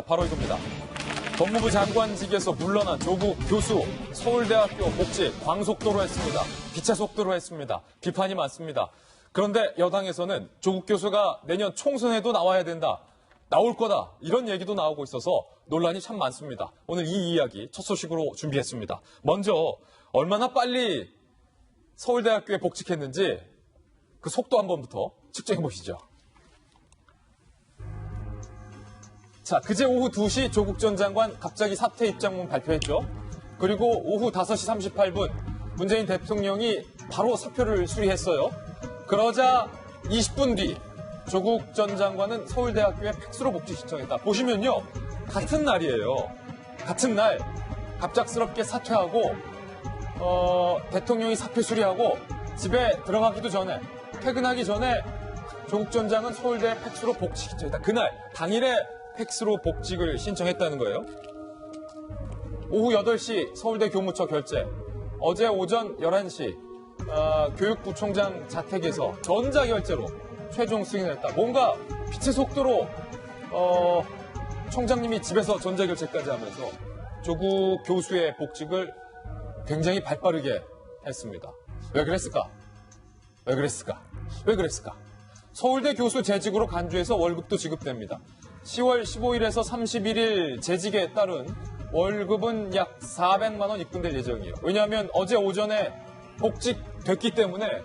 바로 이겁니다. 법무부 장관직에서 물러난 조국 교수 서울대학교 복직 광속도로 했습니다. 기차속도로 했습니다. 비판이 많습니다. 그런데 여당에서는 조국 교수가 내년 총선에도 나와야 된다. 나올 거다. 이런 얘기도 나오고 있어서 논란이 참 많습니다. 오늘 이 이야기 첫 소식으로 준비했습니다. 먼저 얼마나 빨리 서울대학교에 복직했는지 그 속도 한 번부터 측정해 보시죠. 자, 그제 오후 2시 조국 전 장관 갑자기 사퇴 입장문 발표했죠. 그리고 오후 5시 38분 문재인 대통령이 바로 사표를 수리했어요. 그러자 20분 뒤 조국 전 장관은 서울대학교에 팩스로 복직 신청했다. 보시면요. 같은 날이에요. 같은 날 갑작스럽게 사퇴하고 대통령이 사표 수리하고 집에 들어가기도 전에 퇴근하기 전에 조국 전 장은 서울대 팩스로 복직 신청했다. 그날 당일에 팩스로 복직을 신청했다는 거예요. 오후 8시 서울대 교무처 결재. 어제 오전 11시 교육부 총장 자택에서 전자결제로 최종 승인했다. 뭔가 빛의 속도로 총장님이 집에서 전자결제까지 하면서 조국 교수의 복직을 굉장히 발빠르게 했습니다. 왜 그랬을까? 왜 그랬을까? 왜 그랬을까? 서울대 교수 재직으로 간주해서 월급도 지급됩니다. 10월 15일에서 31일 재직에 따른 월급은 약 400만 원 입금될 예정이에요. 왜냐하면 어제 오전에 복직됐기 때문에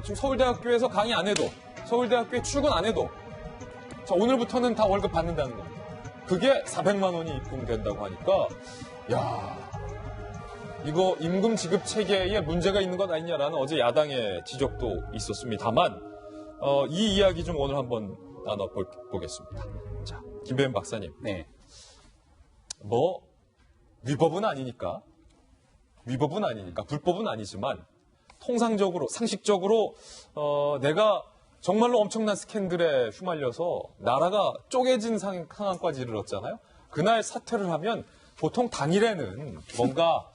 지금 서울대학교에서 강의 안 해도 서울대학교에 출근 안 해도 자, 오늘부터는 다 월급 받는다는 겁니다. 그게 400만 원이 입금된다고 하니까 야, 이거 임금 지급 체계에 문제가 있는 것 아니냐라는 어제 야당의 지적도 있었습니다만 이 이야기 좀 오늘 한번 나눠보겠습니다. 자, 김배현 박사님. 네. 위법은 아니니까, 불법은 아니지만, 통상적으로, 상식적으로, 내가 정말로 엄청난 스캔들에 휘말려서 나라가 쪼개진 상황까지 이르렀잖아요. 그날 사퇴를 하면 보통 당일에는 뭔가,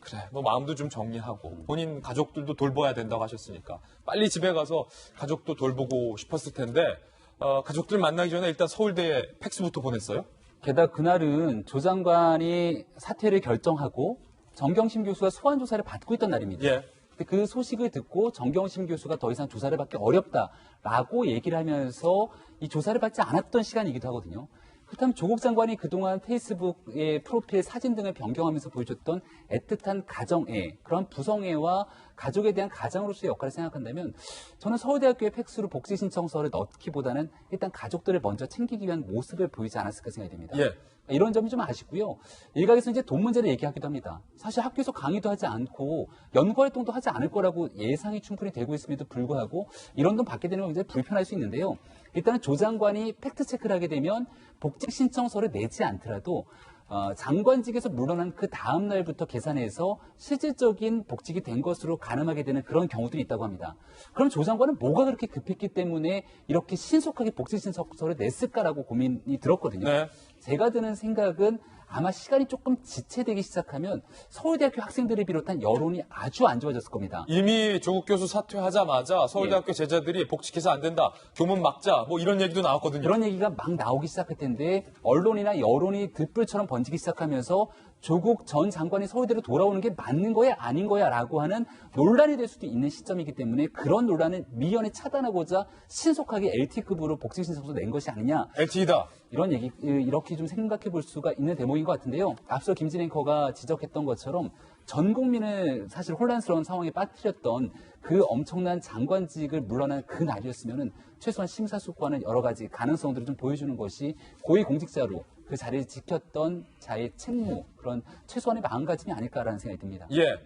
그래, 마음도 좀 정리하고, 본인 가족들도 돌봐야 된다고 하셨으니까, 빨리 집에 가서 가족도 돌보고 싶었을 텐데, 가족들 만나기 전에 일단 서울대에 팩스부터 보냈어요? 게다가 그날은 조 장관이 사퇴를 결정하고 정경심 교수가 소환 조사를 받고 있던 날입니다. 예. 근데 그 소식을 듣고 정경심 교수가 더 이상 조사를 받기 어렵다라고 얘기를 하면서 이 조사를 받지 않았던 시간이기도 하거든요. 그렇다면 조국 장관이 그동안 페이스북의 프로필 사진 등을 변경하면서 보여줬던 애틋한 가정애, 그런 부성애와 가족에 대한 가장으로서의 역할을 생각한다면 저는 서울대학교에 팩스로 복직 신청서를 넣기보다는 일단 가족들을 먼저 챙기기 위한 모습을 보이지 않았을까 생각이 됩니다. 예. 이런 점이 좀 아쉽고요. 일각에서 이제 돈 문제를 얘기하기도 합니다. 사실 학교에서 강의도 하지 않고 연구 활동도 하지 않을 거라고 예상이 충분히 되고 있음에도 불구하고 이런 돈 받게 되는 건 굉장히 불편할 수 있는데요. 일단은 조 장관이 팩트체크를 하게 되면 복직 신청서를 내지 않더라도 장관직에서 물러난 그 다음 날부터 계산해서 실질적인 복직이 된 것으로 가늠하게 되는 그런 경우들이 있다고 합니다. 그럼 조 장관은 뭐가 그렇게 급했기 때문에 이렇게 신속하게 복직 신청서를 냈을까라고 고민이 들었거든요. 네. 제가 드는 생각은 아마 시간이 조금 지체되기 시작하면 서울대학교 학생들을 비롯한 여론이 아주 안 좋아졌을 겁니다. 이미 조국 교수 사퇴하자마자 서울대학교 제자들이 복직해서 안 된다, 교문 막자, 이런 얘기도 나왔거든요. 그런 얘기가 막 나오기 시작할 텐데 언론이나 여론이 들불처럼 번지기 시작하면서 조국 전 장관이 서울대로 돌아오는 게 맞는 거야 아닌 거야 라고 하는 논란이 될 수도 있는 시점이기 때문에 그런 논란을 미연에 차단하고자 신속하게 LT급으로 복직 신청서 낸 것이 아니냐. LTE다. 이런 얘기, 이렇게 좀 생각해 볼 수가 있는 대목인 것 같은데요. 앞서 김진 앵커가 지적했던 것처럼 전 국민을 사실 혼란스러운 상황에 빠뜨렸던 그 엄청난 장관직을 물러난 그 날이었으면은 최소한 심사숙고하는 여러 가지 가능성들을 좀 보여주는 것이 고위공직자로 그 자리를 지켰던 자의 책무, 그런 최소한의 마음가짐이 아닐까라는 생각이 듭니다. 예.